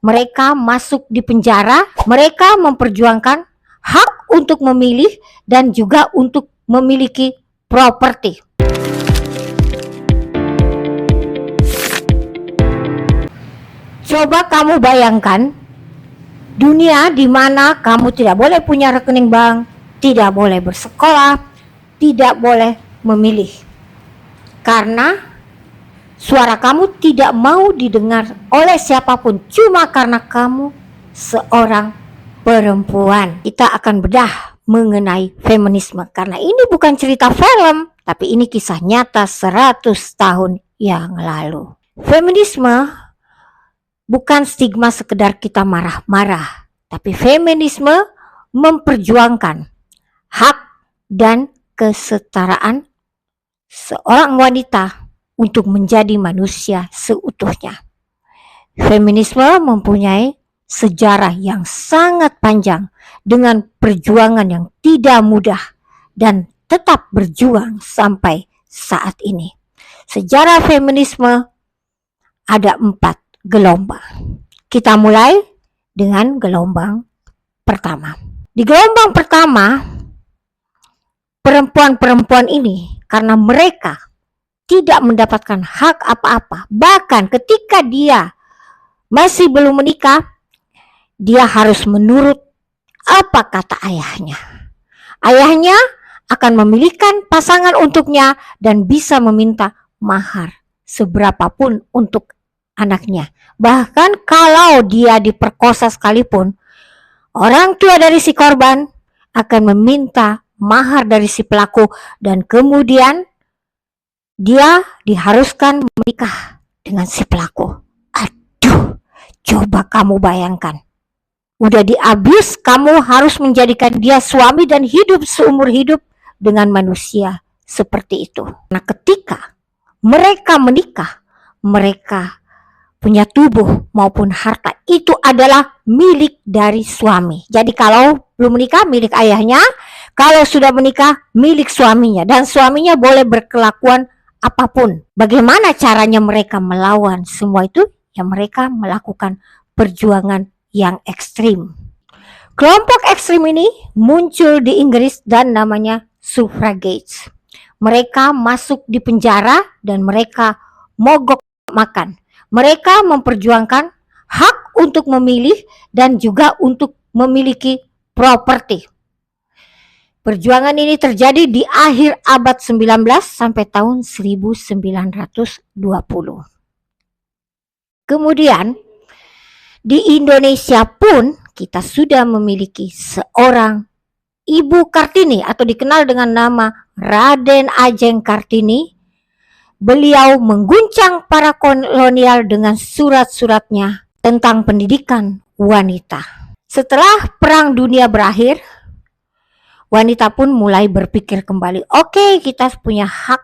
mereka masuk di penjara, mereka memperjuangkan hak untuk memilih dan juga untuk memiliki properti. Coba kamu bayangkan dunia di mana kamu tidak boleh punya rekening bank, tidak boleh bersekolah, tidak boleh memilih. Karena suara kamu tidak mau didengar oleh siapapun cuma karena kamu seorang perempuan. Kita akan bedah mengenai feminisme karena ini bukan cerita film, tapi ini kisah nyata 100 tahun yang lalu. Feminisme bukan stigma sekedar kita marah-marah, tapi feminisme memperjuangkan hak dan kesetaraan seorang wanita untuk menjadi manusia seutuhnya. Feminisme mempunyai sejarah yang sangat panjang dengan perjuangan yang tidak mudah dan tetap berjuang sampai saat ini. Sejarah feminisme ada 4 gelombang. Kita mulai dengan gelombang pertama. Di gelombang pertama, perempuan-perempuan ini karena mereka tidak mendapatkan hak apa-apa, bahkan ketika dia masih belum menikah, dia harus menurut apa kata ayahnya. Ayahnya akan memilihkan pasangan untuknya dan bisa meminta mahar seberapapun untuk anaknya. Bahkan kalau dia diperkosa sekalipun, orang tua dari si korban akan meminta mahar dari si pelaku dan kemudian dia diharuskan menikah dengan si pelaku. Aduh, coba kamu bayangkan. Udah diabuse, kamu harus menjadikan dia suami dan hidup seumur hidup dengan manusia seperti itu. Nah, ketika mereka menikah, mereka punya tubuh maupun harta itu adalah milik dari suami. Jadi kalau belum menikah milik ayahnya, kalau sudah menikah milik suaminya, dan suaminya boleh berkelakuan apapun. Bagaimana caranya mereka melawan semua itu? Ya mereka melakukan perjuangan yang ekstrim. Kelompok ekstrim ini muncul di Inggris dan namanya suffragettes. Mereka masuk di penjara dan mereka mogok makan. Mereka memperjuangkan hak untuk memilih dan juga untuk memiliki properti. Perjuangan ini terjadi di akhir abad 19 sampai tahun 1920. Kemudian di Indonesia pun kita sudah memiliki seorang Ibu Kartini atau dikenal dengan nama Raden Ajeng Kartini. Beliau mengguncang para kolonial dengan surat-suratnya tentang pendidikan wanita. Setelah Perang Dunia berakhir, wanita pun mulai berpikir kembali, oke, kita punya hak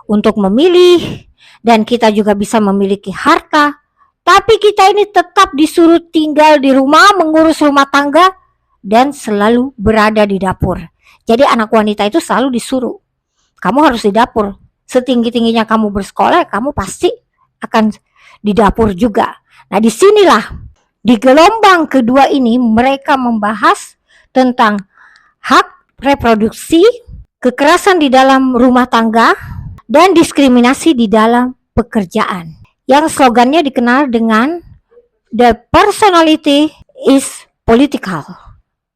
untuk memilih dan kita juga bisa memiliki harta, tapi kita ini tetap disuruh tinggal di rumah, mengurus rumah tangga dan selalu berada di dapur. Jadi anak wanita itu selalu disuruh, kamu harus di dapur. Setinggi-tingginya kamu bersekolah, kamu pasti akan di dapur juga. Nah, disinilah di gelombang kedua ini mereka membahas tentang hak reproduksi, kekerasan di dalam rumah tangga, dan diskriminasi di dalam pekerjaan. Yang slogannya dikenal dengan "The personality is political".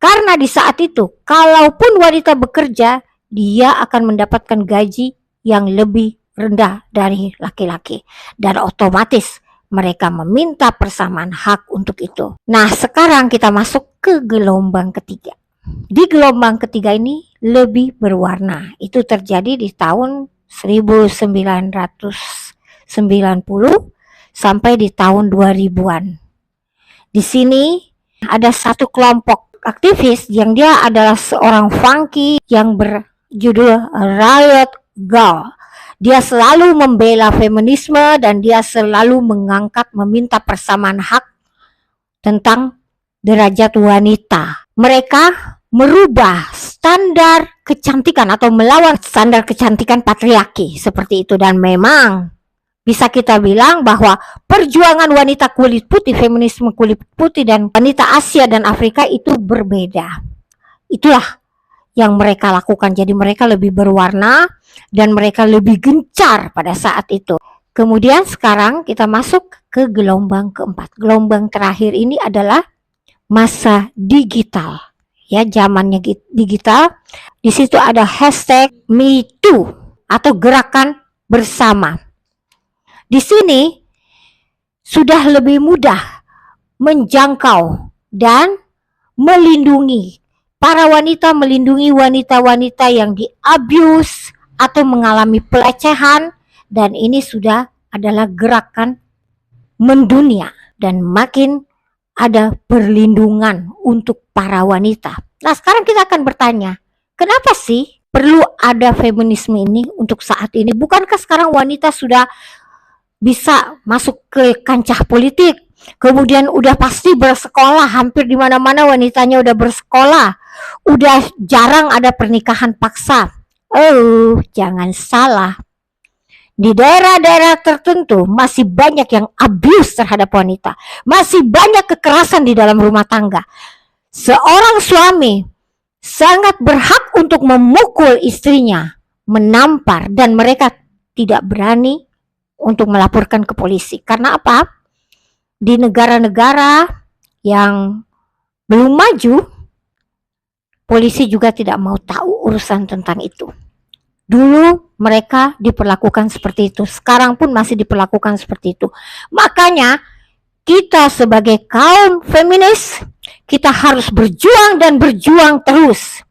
Karena di saat itu, kalaupun wanita bekerja, dia akan mendapatkan gaji yang lebih rendah dari laki-laki. Dan otomatis mereka meminta persamaan hak untuk itu. Nah, sekarang kita masuk ke gelombang ketiga. Di gelombang ketiga ini lebih berwarna. Itu terjadi di tahun 1990 sampai di tahun 2000-an. Di sini ada satu kelompok aktivis yang dia adalah seorang funky yang berjudul Riot Girl. Dia selalu membela feminisme dan dia selalu meminta persamaan hak tentang derajat wanita. Mereka merubah standar kecantikan atau melawan standar kecantikan patriarki seperti itu, dan memang bisa kita bilang bahwa perjuangan wanita kulit putih, feminisme kulit putih dan wanita Asia dan Afrika itu berbeda. Itulah yang mereka lakukan. Jadi mereka lebih berwarna dan mereka lebih gencar pada saat itu. Kemudian sekarang kita masuk ke gelombang keempat. Gelombang terakhir ini adalah masa digital. Ya, zamannya digital. Di situ ada hashtag #MeToo atau gerakan bersama. Di sini sudah lebih mudah menjangkau dan melindungi para wanita, melindungi wanita-wanita yang diabuse atau mengalami pelecehan, dan ini sudah adalah gerakan mendunia dan makin ada perlindungan untuk para wanita. Nah, sekarang kita akan bertanya, kenapa sih perlu ada feminisme ini untuk saat ini? Bukankah sekarang wanita sudah bisa masuk ke kancah politik, kemudian udah pasti bersekolah, hampir di mana-mana wanitanya udah bersekolah, udah jarang ada pernikahan paksa. Oh, jangan salah. Di daerah-daerah tertentu masih banyak yang abuse terhadap wanita, masih banyak kekerasan di dalam rumah tangga. Seorang suami sangat berhak untuk memukul istrinya, menampar, dan mereka tidak berani untuk melaporkan ke polisi. Karena apa? Di negara-negara yang belum maju, polisi juga tidak mau tahu urusan tentang itu. Dulu mereka diperlakukan seperti itu, sekarang pun masih diperlakukan seperti itu. Makanya kita sebagai kaum feminis, kita harus berjuang dan berjuang terus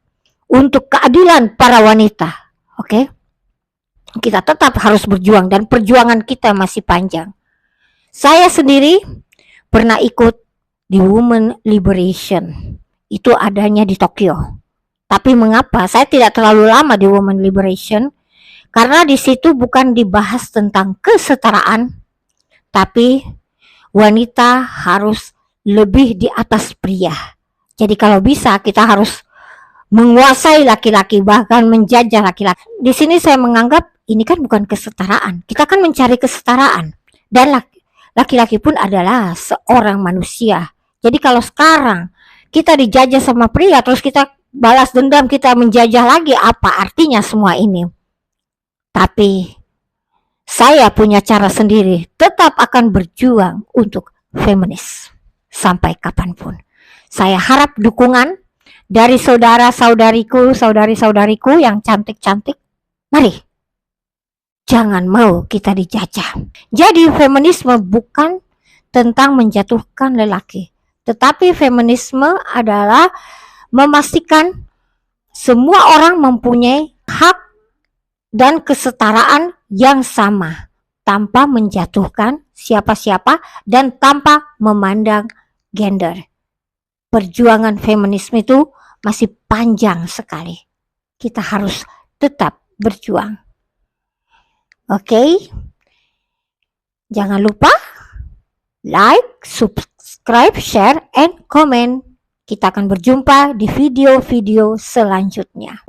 untuk keadilan para wanita. Oke? Kita tetap harus berjuang dan perjuangan kita masih panjang. Saya sendiri pernah ikut di Women Liberation. Itu adanya di Tokyo. Tapi mengapa saya tidak terlalu lama di Women Liberation? Karena di situ bukan dibahas tentang kesetaraan, tapi wanita harus lebih di atas pria. Jadi kalau bisa kita harus menguasai laki-laki, bahkan menjajah laki-laki. Di sini saya menganggap ini kan bukan kesetaraan. Kita kan mencari kesetaraan. Dan laki-laki pun adalah seorang manusia. Jadi kalau sekarang kita dijajah sama pria, terus kita balas dendam, kita menjajah lagi, apa artinya semua ini? Tapi saya punya cara sendiri, tetap akan berjuang untuk feminis sampai kapanpun. Saya harap dukungan dari saudara-saudariku, saudari-saudariku yang cantik-cantik. Mari, jangan mau kita dijajah. Jadi feminisme bukan tentang menjatuhkan lelaki, tetapi feminisme adalah memastikan semua orang mempunyai hak dan kesetaraan yang sama, tanpa menjatuhkan siapa-siapa dan tanpa memandang gender. Perjuangan feminisme itu masih panjang sekali. Kita harus tetap berjuang. Oke? Jangan lupa like, subscribe, share, and comment. Kita akan berjumpa di video-video selanjutnya.